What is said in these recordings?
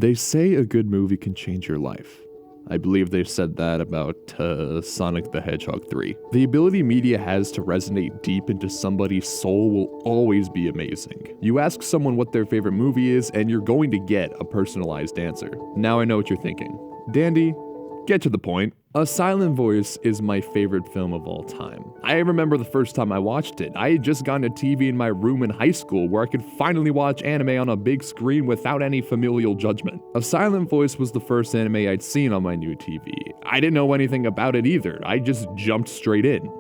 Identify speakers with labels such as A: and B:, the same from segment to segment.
A: They say a good movie can change your life. I believe they've said that about Sonic the Hedgehog 3. The ability media has to resonate deep into somebody's soul will always be amazing. You ask someone what their favorite movie is, and you're going to get a personalized answer. Now I know what you're thinking. Dandy, get to the point. A Silent Voice is my favorite film of all time. I remember the first time I watched it. I had just gotten a TV in my room in high school where I could finally watch anime on a big screen without any familial judgment. A Silent Voice was the first anime I'd seen on my new TV. I didn't know anything about it either. I just jumped straight in.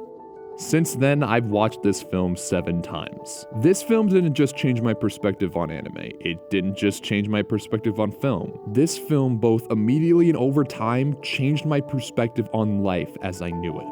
A: Since then, I've watched this film 7 times. This film didn't just change my perspective on anime, it didn't just change my perspective on film. This film, both immediately and over time, changed my perspective on life as I knew it.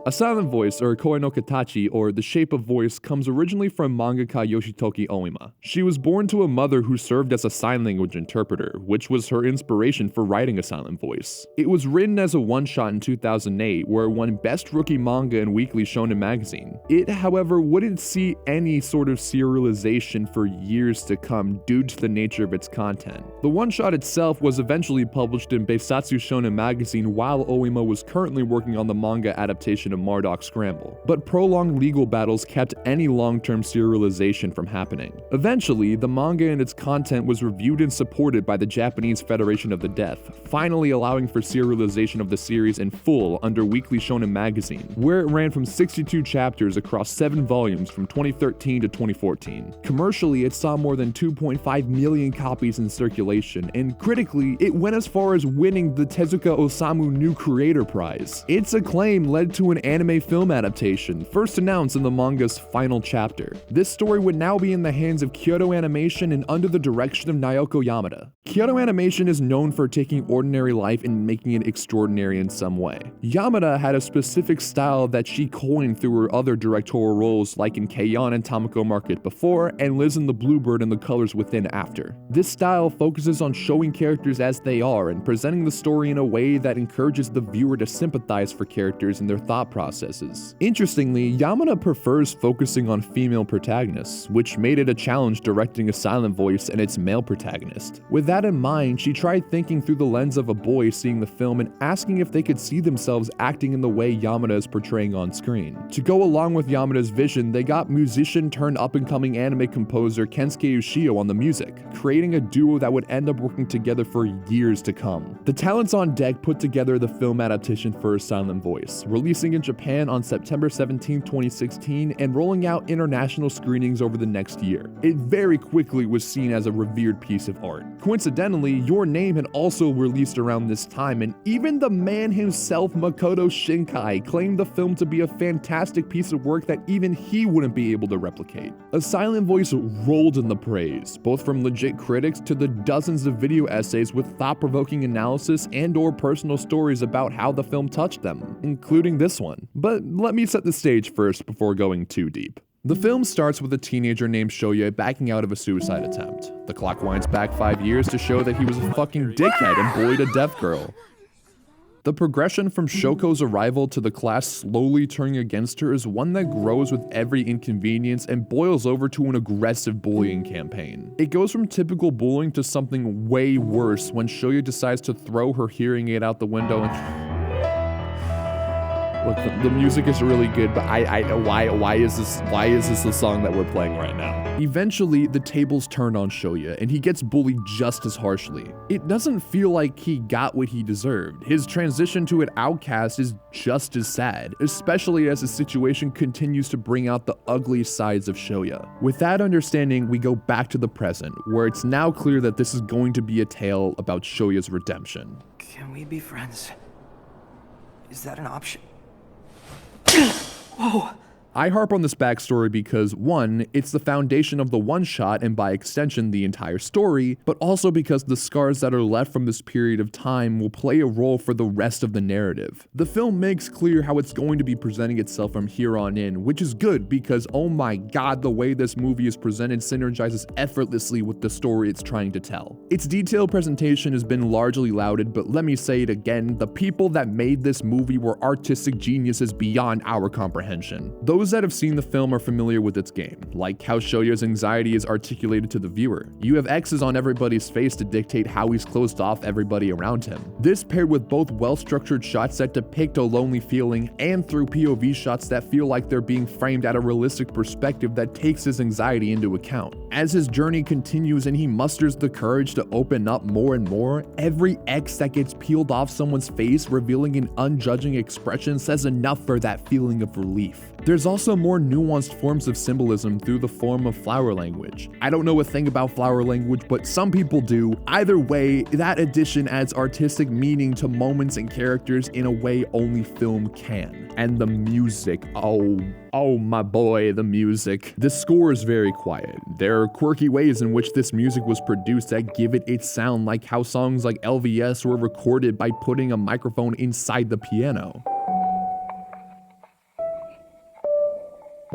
A: A Silent Voice, or Koi no Katachi, or The Shape of Voice, comes originally from mangaka Yoshitoki Oima. She was born to a mother who served as a sign language interpreter, which was her inspiration for writing A Silent Voice. It was written as a one-shot in 2008, where it won Best Rookie Manga in Weekly Shonen Magazine. It, however, wouldn't see any sort of serialization for years to come due to the nature of its content. The one-shot itself was eventually published in Beisatsu Shonen Magazine while Oima was currently working on the manga adaptation of Marduk Scramble, but prolonged legal battles kept any long-term serialization from happening. Eventually, the manga and its content was reviewed and supported by the Japanese Federation of the Deaf, finally allowing for serialization of the series in full under Weekly Shonen Magazine, where it ran from 62 chapters across 7 volumes from 2013 to 2014. Commercially, it saw more than 2.5 million copies in circulation, and critically, it went as far as winning the Tezuka Osamu New Creator Prize. Its acclaim led to an anime film adaptation, first announced in the manga's final chapter. This story would now be in the hands of Kyoto Animation and under the direction of Naoko Yamada. Kyoto Animation is known for taking ordinary life and making it extraordinary in some way. Yamada had a specific style that she coined through her other directorial roles like in Keion and Tamako Market before, and Liz and the Bluebird and the Colors Within after. This style focuses on showing characters as they are and presenting the story in a way that encourages the viewer to sympathize for characters and their thought processes. Interestingly, Yamada prefers focusing on female protagonists, which made it a challenge directing A Silent Voice and its male protagonist. With that in mind, she tried thinking through the lens of a boy seeing the film and asking if they could see themselves acting in the way Yamada is portraying on screen. To go along with Yamada's vision, they got musician turned up-and-coming anime composer Kensuke Ushio on the music, creating a duo that would end up working together for years to come. The talents on deck put together the film adaptation for A Silent Voice, releasing in Japan on September 17, 2016, and rolling out international screenings over the next year. It very quickly was seen as a revered piece of art. Coincidentally, Your Name had also released around this time, and even the man himself, Makoto Shinkai, claimed the film to be a fantastic piece of work that even he wouldn't be able to replicate. A Silent Voice rolled in the praise, both from legit critics to the dozens of video essays with thought-provoking analysis and/or personal stories about how the film touched them, including this one. But let me set the stage first before going too deep. The film starts with a teenager named Shoya backing out of a suicide attempt. The clock winds back 5 years to show that he was a fucking dickhead and bullied a deaf girl. The progression from Shoko's arrival to the class slowly turning against her is one that grows with every inconvenience and boils over to an aggressive bullying campaign. It goes from typical bullying to something way worse when Shoya decides to throw her hearing aid out the window and look, the music is really good, but why is this the song that we're playing right now? Eventually, the tables turn on Shoya, and he gets bullied just as harshly. It doesn't feel like he got what he deserved. His transition to an outcast is just as sad, especially as the situation continues to bring out the ugly sides of Shoya. With that understanding, we go back to the present, where it's now clear that this is going to be a tale about Shoya's redemption.
B: Can we be friends? Is that an option? Whoa!
A: I harp on this backstory because, one, it's the foundation of the one-shot and by extension the entire story, but also because the scars that are left from this period of time will play a role for the rest of the narrative. The film makes clear how it's going to be presenting itself from here on in, which is good because oh my god, the way this movie is presented synergizes effortlessly with the story it's trying to tell. Its detailed presentation has been largely lauded, but let me say it again, the people that made this movie were artistic geniuses beyond our comprehension. Those Those that have seen the film are familiar with its game, like how Shoya's anxiety is articulated to the viewer. You have X's on everybody's face to dictate how he's closed off everybody around him. This paired with both well-structured shots that depict a lonely feeling and through POV shots that feel like they're being framed at a realistic perspective that takes his anxiety into account. As his journey continues and he musters the courage to open up more and more, every X that gets peeled off someone's face revealing an unjudging expression says enough for that feeling of relief. There's also more nuanced forms of symbolism through the form of flower language. I don't know a thing about flower language, but some people do. Either way, that addition adds artistic meaning to moments and characters in a way only film can. And the music, oh my boy, the music. The score is very quiet. There are quirky ways in which this music was produced that give it its sound, like how songs like LVS were recorded by putting a microphone inside the piano.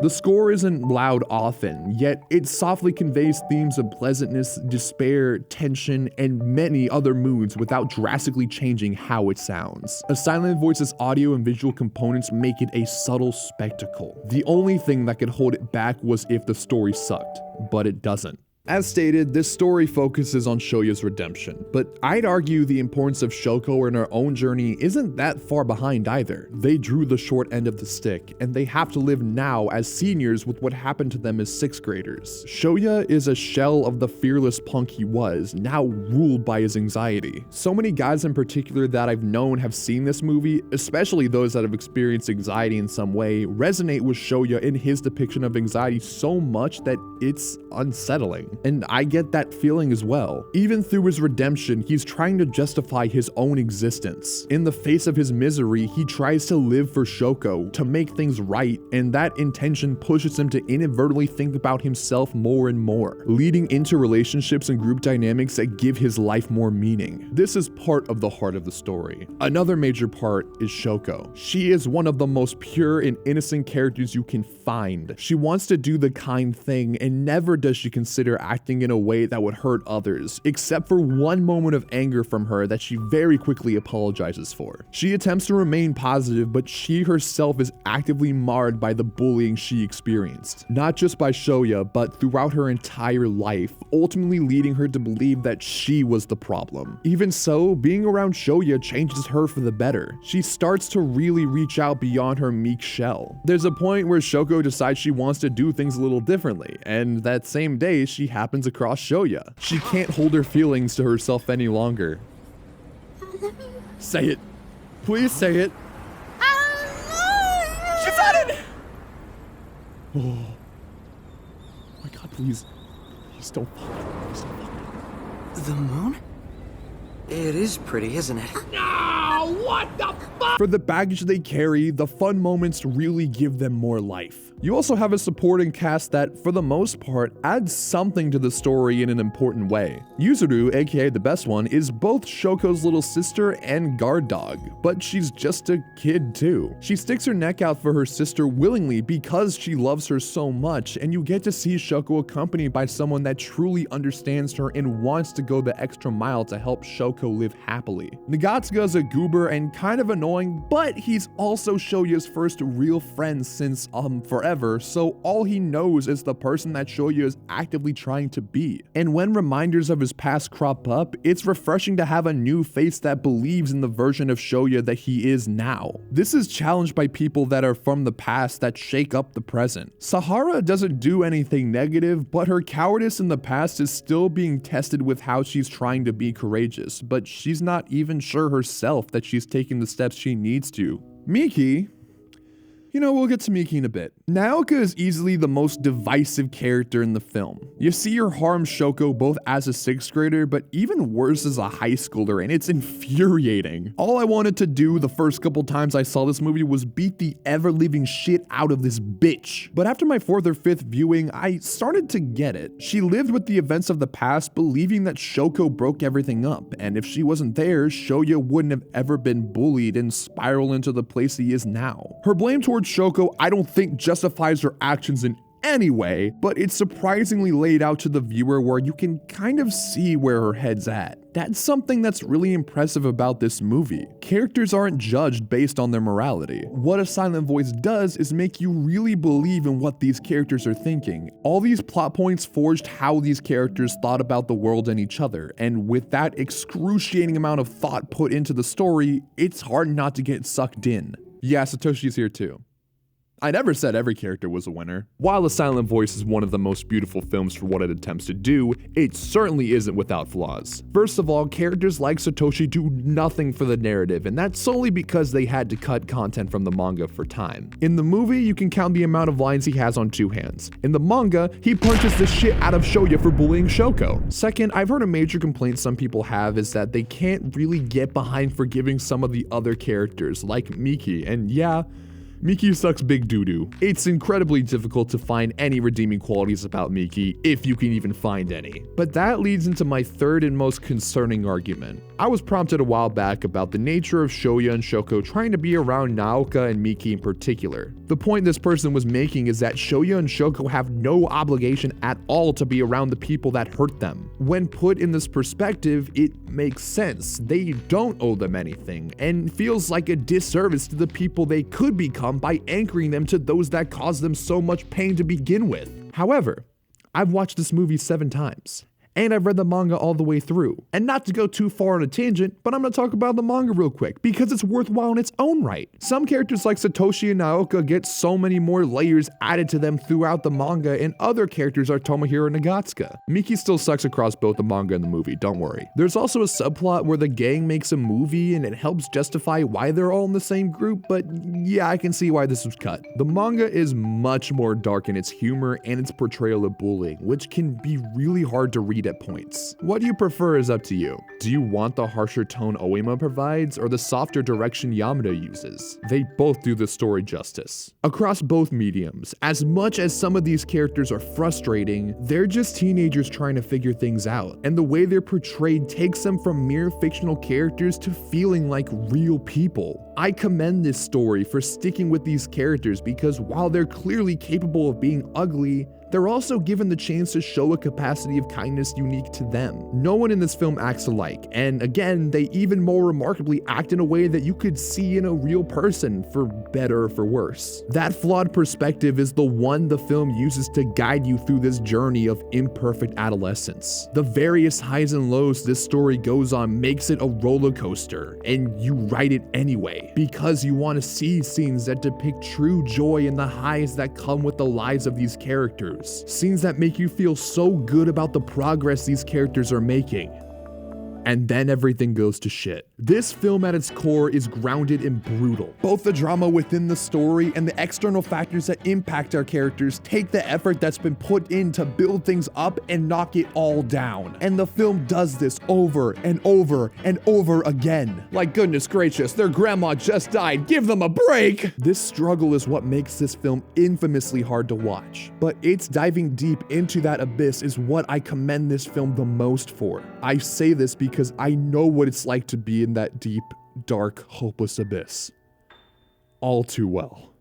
A: The score isn't loud often, yet it softly conveys themes of pleasantness, despair, tension, and many other moods without drastically changing how it sounds. A Silent Voice's audio and visual components make it a subtle spectacle. The only thing that could hold it back was if the story sucked, but it doesn't. As stated, this story focuses on Shoya's redemption, but I'd argue the importance of Shoko in her own journey isn't that far behind either. They drew the short end of the stick, and they have to live now as seniors with what happened to them as 6th graders. Shoya is a shell of the fearless punk he was, now ruled by his anxiety. So many guys in particular that I've known have seen this movie, especially those that have experienced anxiety in some way, resonate with Shoya in his depiction of anxiety so much that it's unsettling. And I get that feeling as well. Even through his redemption, he's trying to justify his own existence. In the face of his misery, he tries to live for Shoko, to make things right, and that intention pushes him to inadvertently think about himself more and more, leading into relationships and group dynamics that give his life more meaning. This is part of the heart of the story. Another major part is Shoko. She is one of the most pure and innocent characters you can find. She wants to do the kind thing, and never does she consider acting in a way that would hurt others, except for one moment of anger from her that she very quickly apologizes for. She attempts to remain positive, but she herself is actively marred by the bullying she experienced, not just by Shoya, but throughout her entire life, ultimately leading her to believe that she was the problem. Even so, being around Shoya changes her for the better. She starts to really reach out beyond her meek shell. There's a point where Shoko decides she wants to do things a little differently, and that same day she happens across Shoya. She can't hold her feelings to herself any longer. Say it. Please say it. She said it! Oh my god, please. Please don't fuck it. Please don't fuck it.
B: The moon? It is pretty, isn't it?
A: No! What the fuck? For the baggage they carry, the fun moments really give them more life. You also have a supporting cast that, for the most part, adds something to the story in an important way. Yuzuru, aka the best one, is both Shoko's little sister and guard dog, but she's just a kid too. She sticks her neck out for her sister willingly because she loves her so much, and you get to see Shoko accompanied by someone that truly understands her and wants to go the extra mile to help Shoko live happily. Nagatsuka is a goober and kind of annoying, but he's also Shoya's first real friend since forever, so all he knows is the person that Shoya is actively trying to be. And when reminders of his past crop up, it's refreshing to have a new face that believes in the version of Shoya that he is now. This is challenged by people that are from the past that shake up the present. Sahara doesn't do anything negative, but her cowardice in the past is still being tested with how she's trying to be courageous, but she's not even sure herself that she's taking the steps she needs to. Miki, you know, we'll get to Miki in a bit. Naoka is easily the most divisive character in the film. You see her harm Shoko both as a 6th grader, but even worse as a high schooler, and it's infuriating. All I wanted to do the first couple times I saw this movie was beat the ever-living shit out of this bitch. But after my 4th or 5th viewing, I started to get it. She lived with the events of the past, believing that Shoko broke everything up, and if she wasn't there, Shoya wouldn't have ever been bullied and spiral into the place he is now. Her blame towards Shoko, I don't think justifies her actions in any way, but it's surprisingly laid out to the viewer where you can kind of see where her head's at. That's something that's really impressive about this movie. Characters aren't judged based on their morality. What A Silent Voice does is make you really believe in what these characters are thinking. All these plot points forged how these characters thought about the world and each other, and with that excruciating amount of thought put into the story, it's hard not to get sucked in. Yeah, Satoshi's here too. I never said every character was a winner. While A Silent Voice is one of the most beautiful films for what it attempts to do, it certainly isn't without flaws. First of all, characters like Satoshi do nothing for the narrative, and that's solely because they had to cut content from the manga for time. In the movie, you can count the amount of lines he has on 2 hands. In the manga, he punches the shit out of Shoya for bullying Shoko. Second, I've heard a major complaint some people have is that they can't really get behind forgiving some of the other characters, like Miki, and yeah, Miki sucks big doo-doo. It's incredibly difficult to find any redeeming qualities about Miki, if you can even find any. But that leads into my third and most concerning argument. I was prompted a while back about the nature of Shoya and Shoko trying to be around Naoka and Miki in particular. The point this person was making is that Shoya and Shoko have no obligation at all to be around the people that hurt them. When put in this perspective, it makes sense. They don't owe them anything, and feels like a disservice to the people they could become by anchoring them to those that caused them so much pain to begin with. However, I've watched this movie 7 times, and I've read the manga all the way through. And not to go too far on a tangent, but I'm gonna talk about the manga real quick, because it's worthwhile in its own right. Some characters like Satoshi and Naoka get so many more layers added to them throughout the manga, and other characters are Tomohiro and Nagatsuka. Miki still sucks across both the manga and the movie, don't worry. There's also a subplot where the gang makes a movie and it helps justify why they're all in the same group, but yeah, I can see why this was cut. The manga is much more dark in its humor and its portrayal of bullying, which can be really hard to read at points. What you prefer is up to you. Do you want the harsher tone Oima provides or the softer direction Yamada uses? They both do the story justice. Across both mediums, as much as some of these characters are frustrating, they're just teenagers trying to figure things out, and the way they're portrayed takes them from mere fictional characters to feeling like real people. I commend this story for sticking with these characters because while they're clearly capable of being ugly, they're also given the chance to show a capacity of kindness unique to them. No one in this film acts alike, and again, they even more remarkably act in a way that you could see in a real person, for better or for worse. That flawed perspective is the one the film uses to guide you through this journey of imperfect adolescence. The various highs and lows this story goes on makes it a roller coaster, and you ride it anyway, because you want to see scenes that depict true joy and the highs that come with the lives of these characters. Scenes that make you feel so good about the progress these characters are making. And then everything goes to shit. This film at its core is grounded and brutal. Both the drama within the story and the external factors that impact our characters take the effort that's been put in to build things up and knock it all down. And the film does this over and over and over again. Like, goodness gracious, their grandma just died, give them a break! This struggle is what makes this film infamously hard to watch. But its diving deep into that abyss is what I commend this film the most for. I say this because I know what it's like to be in that deep, dark, hopeless abyss. All too well.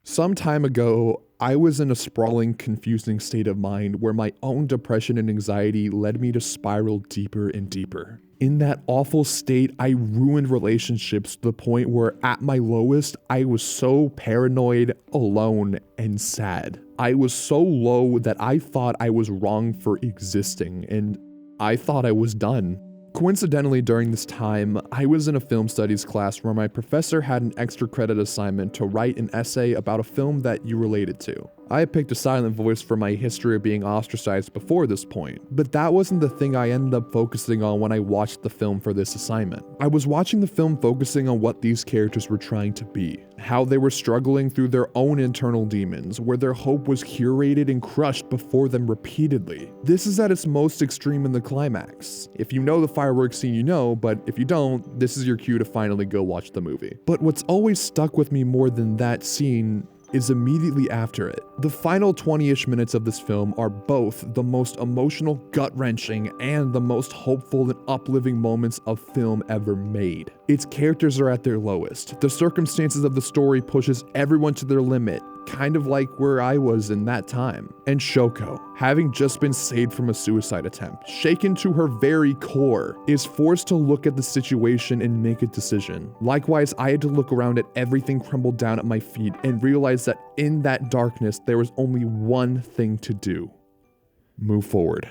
A: Some time ago, I was in a sprawling, confusing state of mind where my own depression and anxiety led me to spiral deeper and deeper. In that awful state, I ruined relationships to the point where at my lowest, I was so paranoid, alone, and sad. I was so low that I thought I was wrong for existing, and I thought I was done. Coincidentally, during this time, I was in a film studies class where my professor had an extra credit assignment to write an essay about a film that you related to. I had picked A Silent Voice for my history of being ostracized before this point, but that wasn't the thing I ended up focusing on when I watched the film for this assignment. I was watching the film focusing on what these characters were trying to be, how they were struggling through their own internal demons, where their hope was curated and crushed before them repeatedly. This is at its most extreme in the climax. If you know the fireworks scene, you know, but if you don't, this is your cue to finally go watch the movie. But what's always stuck with me more than that scene is immediately after it. The final 20-ish minutes of this film are both the most emotional, gut-wrenching, and the most hopeful and uplifting moments of film ever made. Its characters are at their lowest. The circumstances of the story pushes everyone to their limit, kind of like where I was in that time. And Shoko, having just been saved from a suicide attempt, shaken to her very core, is forced to look at the situation and make a decision. Likewise, I had to look around at everything crumbled down at my feet and realize that in that darkness, there was only one thing to do: move forward.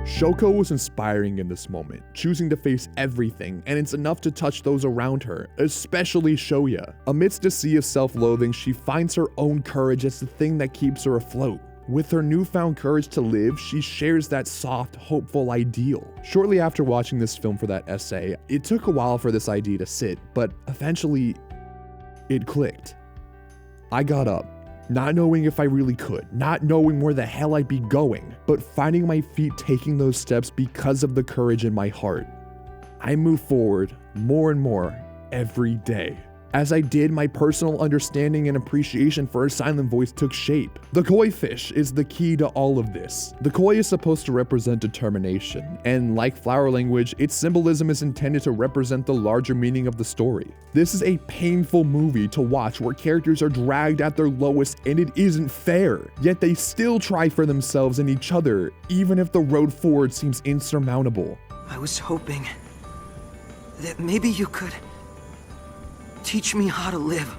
A: Shoko was inspiring in this moment, choosing to face everything, and it's enough to touch those around her, especially Shoya. Amidst a sea of self-loathing, she finds her own courage as the thing that keeps her afloat. With her newfound courage to live, she shares that soft, hopeful ideal. Shortly after watching this film for that essay, it took a while for this idea to sit, but eventually, it clicked. I got up, not knowing if I really could, not knowing where the hell I'd be going, but finding my feet taking those steps because of the courage in my heart. I moved forward more and more every day. As I did, my personal understanding and appreciation for a silent voice took shape. The koi fish is the key to all of this. The koi is supposed to represent determination, and like flower language, its symbolism is intended to represent the larger meaning of the story. This is a painful movie to watch where characters are dragged at their lowest and it isn't fair, yet they still try for themselves and each other, even if the road forward seems insurmountable.
B: I was hoping that maybe you could teach me how to live.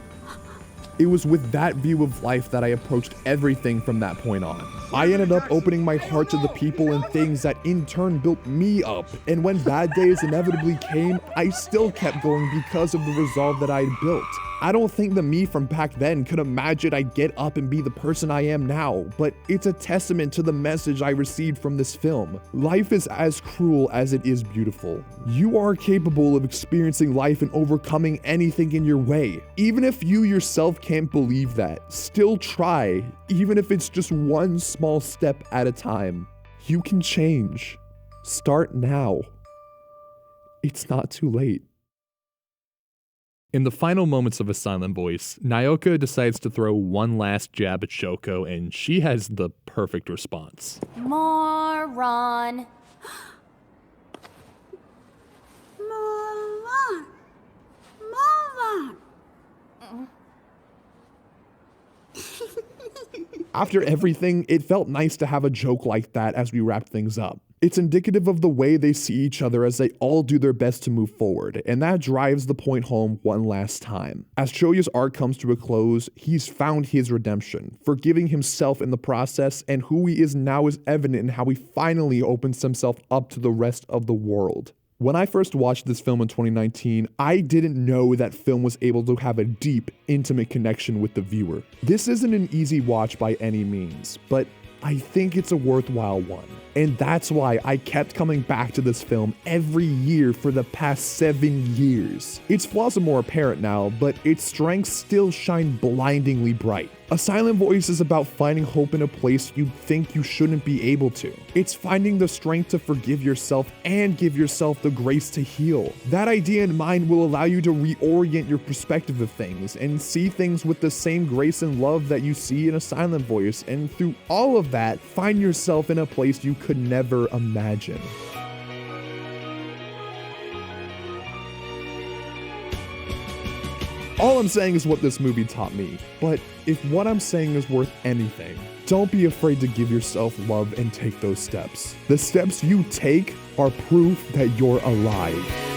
A: It was with that view of life that I approached everything from that point on. I ended up opening my heart to the people and things that in turn built me up, and when bad days inevitably came, I still kept going because of the resolve that I had built. I don't think the me from back then could imagine I'd get up and be the person I am now, but it's a testament to the message I received from this film. Life is as cruel as it is beautiful. You are capable of experiencing life and overcoming anything in your way. Even if you yourself can't believe that, still try, even if it's just one small step at a time. You can change. Start now. It's not too late. In the final moments of A Silent Voice, Nyoka decides to throw one last jab at Shoko, and she has the perfect response.
C: Moron.
D: Moron. Moron.
A: After everything, it felt nice to have a joke like that as we wrapped things up. It's indicative of the way they see each other as they all do their best to move forward, and that drives the point home one last time. As Shoya's arc comes to a close, he's found his redemption, forgiving himself in the process, and who he is now is evident in how he finally opens himself up to the rest of the world. When I first watched this film in 2019, I didn't know that film was able to have a deep, intimate connection with the viewer. This isn't an easy watch by any means, but I think it's a worthwhile one. And that's why I kept coming back to this film every year for the past 7 years. Its flaws are more apparent now, but its strengths still shine blindingly bright. A Silent Voice is about finding hope in a place you'd think you shouldn't be able to. It's finding the strength to forgive yourself and give yourself the grace to heal. That idea in mind will allow you to reorient your perspective of things and see things with the same grace and love that you see in A Silent Voice, and through all of that, find yourself in a place you could never imagine. All I'm saying is what this movie taught me, but if what I'm saying is worth anything, don't be afraid to give yourself love and take those steps. The steps you take are proof that you're alive.